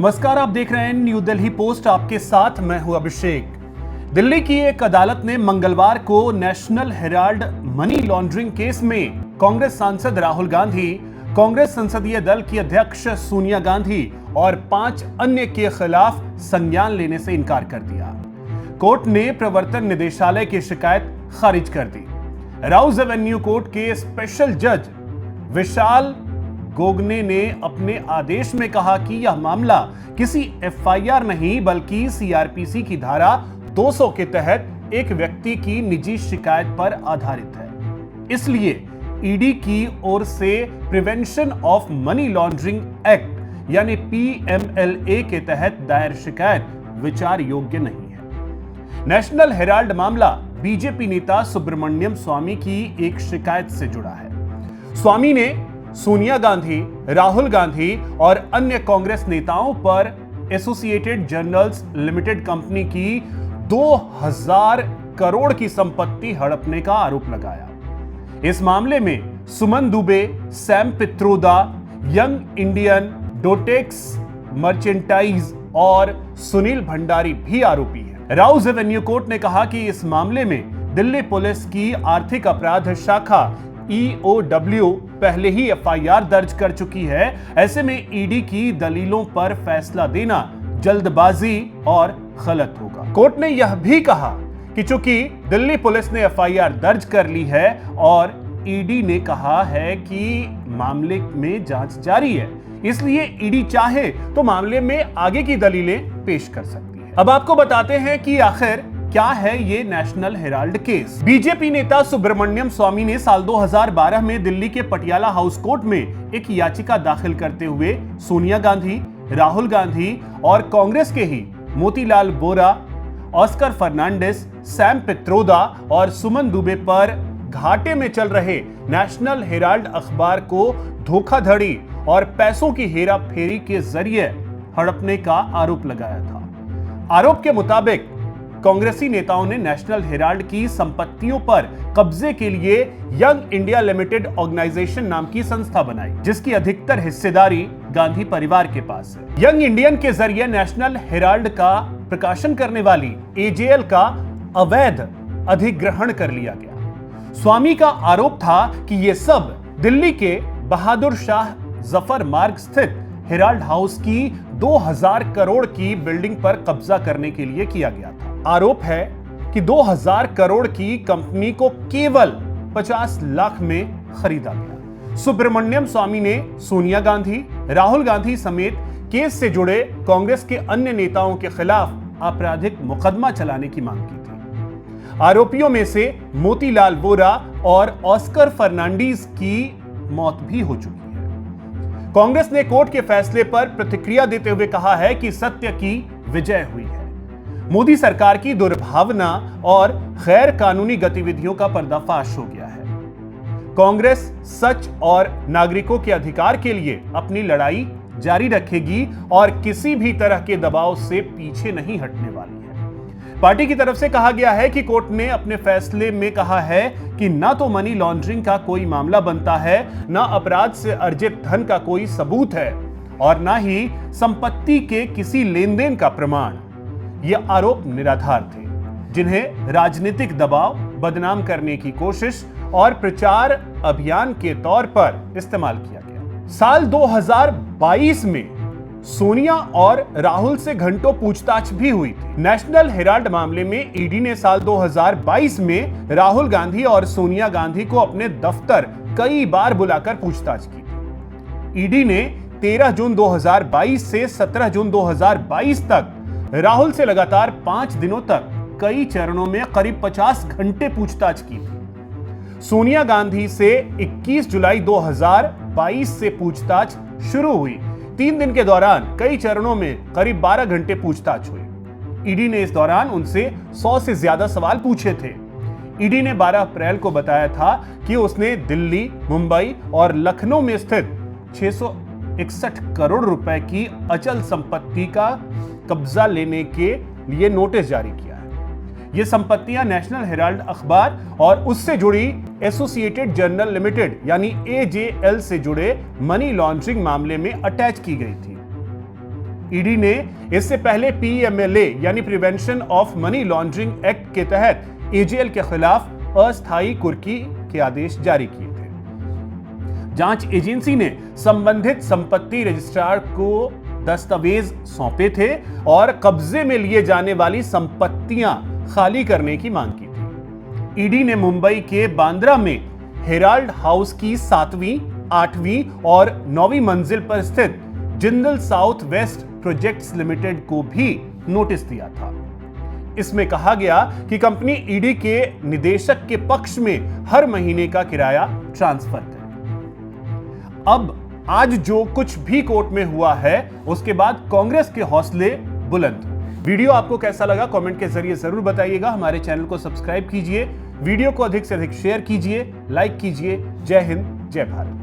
नमस्कार, आप देख रहे हैं न्यू दिल्ली पोस्ट। आपके साथ मैं हूं अभिषेक। दिल्ली की एक अदालत ने मंगलवार को national Herald money laundering case में कांग्रेस सांसद राहुल गांधी, कांग्रेस संसदीय दल की अध्यक्ष सोनिया गांधी और 5 अन्य के खिलाफ संज्ञान लेने से इनकार कर दिया। कोर्ट ने प्रवर्तन निदेशालय की शिकायत खारिज कर दी। राउज एवेन्यू कोर्ट के स्पेशल जज विशाल गोगने ने अपने आदेश में कहा कि यह मामला किसी एफआईआर नहीं बल्कि सीआरपीसी की धारा 200 के तहत एक व्यक्ति की निजी शिकायत पर आधारित है। इसलिए ईडी की ओर से prevention of money laundering act यानी पीएमएलए के तहत दायर शिकायत विचार योग्य नहीं है। नेशनल हेराल्ड मामला बीजेपी नेता सुब्रमण्यम स्वामी की एक शिकायत से जुड़ा है। स्वामी ने सोनिया गांधी, राहुल गांधी और अन्य कांग्रेस नेताओं पर एसोसिएटेड जर्नल्स लिमिटेड कंपनी की 2000 करोड़ की संपत्ति हड़पने का आरोप लगाया। इस मामले में Suman Dubey, Sam Pitroda, young Indian, Dotex merchandise और सुनील भंडारी भी आरोपी हैं। राउज एवेन्यू कोर्ट ने कहा कि इस मामले में दिल्ली पुलिस की आर्थिक अपराध शाखा EOW पहले ही एफआईआर दर्ज कर चुकी है। ऐसे में ईडी की दलीलों पर फैसला देना जल्दबाजी और गलत होगा। कोर्ट ने यह भी कहा कि चूंकि दिल्ली पुलिस ने एफआईआर दर्ज कर ली है और ईडी ने कहा है कि मामले में जांच जारी है, इसलिए ईडी चाहे तो मामले में आगे की दलीलें पेश कर सकती है। अब आपको बताते हैं कि आखिर क्या है ये नेशनल हेराल्ड केस। बीजेपी नेता सुब्रमण्यम स्वामी ने साल 2012 में दिल्ली के पटियाला हाउस कोर्ट में एक याचिका दाखिल करते हुए सोनिया गांधी, राहुल गांधी और कांग्रेस के ही मोतीलाल वोरा, ऑस्कर फर्नांडिस, सैम पित्रोदा और सुमन दुबे पर घाटे में चल रहे नेशनल हेराल्ड अखबार को धोखाधड़ी और पैसों की हेरा फेरी के जरिए हड़पने का आरोप लगाया था। आरोप के मुताबिक कांग्रेसी नेताओं ने नेशनल हेराल्ड की संपत्तियों पर कब्जे के लिए यंग इंडिया लिमिटेड ऑर्गेनाइजेशन नाम की संस्था बनाई, जिसकी अधिकतर हिस्सेदारी गांधी परिवार के पास है। यंग इंडियन के जरिए नेशनल हेराल्ड का प्रकाशन करने वाली AJL का अवैध अधिग्रहण कर लिया गया। स्वामी का आरोप था कि यह सब दिल्ली के बहादुर शाह जफर मार्ग स्थित हेराल्ड हाउस की 2000 करोड़ की बिल्डिंग पर कब्जा करने के लिए किया गया था। आरोप है कि 2000 करोड़ की कंपनी को केवल 50 लाख में खरीदा गया। सुब्रमण्यम स्वामी ने सोनिया गांधी, राहुल गांधी समेत केस से जुड़े कांग्रेस के अन्य नेताओं के खिलाफ आपराधिक मुकदमा चलाने की मांग की थी। आरोपियों में से मोतीलाल वोरा और ऑस्कर फर्नांडीज की मौत भी हो चुकी है। कांग्रेस ने कोर्ट के फैसले पर प्रतिक्रिया देते हुए कहा है कि सत्य की विजय हुई है। मोदी सरकार की दुर्भावना और गैर कानूनी गतिविधियों का पर्दाफाश हो गया है। कांग्रेस सच और नागरिकों के अधिकार के लिए अपनी लड़ाई जारी रखेगी और किसी भी तरह के दबाव से पीछे नहीं हटने वाली है। पार्टी की तरफ से कहा गया है कि कोर्ट ने अपने फैसले में कहा है कि ना तो मनी लॉन्ड्रिंग का कोई मामला बनता है, ना अपराध से अर्जित धन का कोई सबूत है और ना ही संपत्ति के किसी लेन देन का प्रमाण। ये आरोप निराधार थे, जिन्हें राजनीतिक दबाव, बदनाम करने की कोशिश और प्रचार अभियान के तौर पर इस्तेमाल किया गया। साल 2022 में सोनिया और राहुल से घंटों पूछताछ भी हुई थी। नेशनल हेराल्ड मामले में ईडी ने साल 2022 में राहुल गांधी और सोनिया गांधी को अपने दफ्तर कई बार बुलाकर पूछताछ की थी। ईडी ने 13 जून 2022 से 17 जून 2022 तक राहुल से लगातार 5 दिनों तक कई चरणों में करीब 50 घंटे पूछताछ की थी। सोनिया गांधी से 21 जुलाई 2022 से पूछताछ शुरू हुई। 3 दिन के दौरान कई चरणों में करीब 12 घंटे पूछताछ हुई। ईडी ने इस दौरान उनसे 100 से ज्यादा सवाल पूछे थे। ईडी ने 12 अप्रैल को बताया था कि उसने दिल्ली, मुंबई और लखनऊ में स्थित 661 करोड़ रुपए की अचल संपत्ति का कब्जा लेने के लिए नोटिस जारी किया है। ये संपत्तियां नेशनल हेराल्ड अखबार और उससे जुड़ी एसोसिएटेड जर्नल लिमिटेड यानी AJL से जुड़े मनी लॉन्ड्रिंग मामले में अटैच की गई थी। ईडी ने इससे पहले पीएमएलए यानी prevention of money laundering act के तहत एजेएल के खिलाफ अस्थायी कुर्की के आदेश जारी किए थे। जांच एजेंसी ने संबंधित संपत्ति रजिस्ट्रार को दस्तावेज सौंपे थे और कब्जे में लिए जाने वाली संपत्तियां खाली करने की मांग की थी। ईडी ने मुंबई के बांद्रा में हेराल्ड हाउस की 7वीं, 8वीं और 9वीं मंजिल पर स्थित Jindal south west projects limited को भी नोटिस दिया था। इसमें कहा गया कि कंपनी ईडी के निदेशक के पक्ष में हर महीने का किराया ट्रांसफर करे। अब आज जो कुछ भी कोर्ट में हुआ है उसके बाद कांग्रेस के हौसले बुलंद। वीडियो आपको कैसा लगा कमेंट के जरिए जरूर बताइएगा। हमारे चैनल को सब्सक्राइब कीजिए, वीडियो को अधिक से अधिक शेयर कीजिए, लाइक कीजिए। जय हिंद, जय भारत।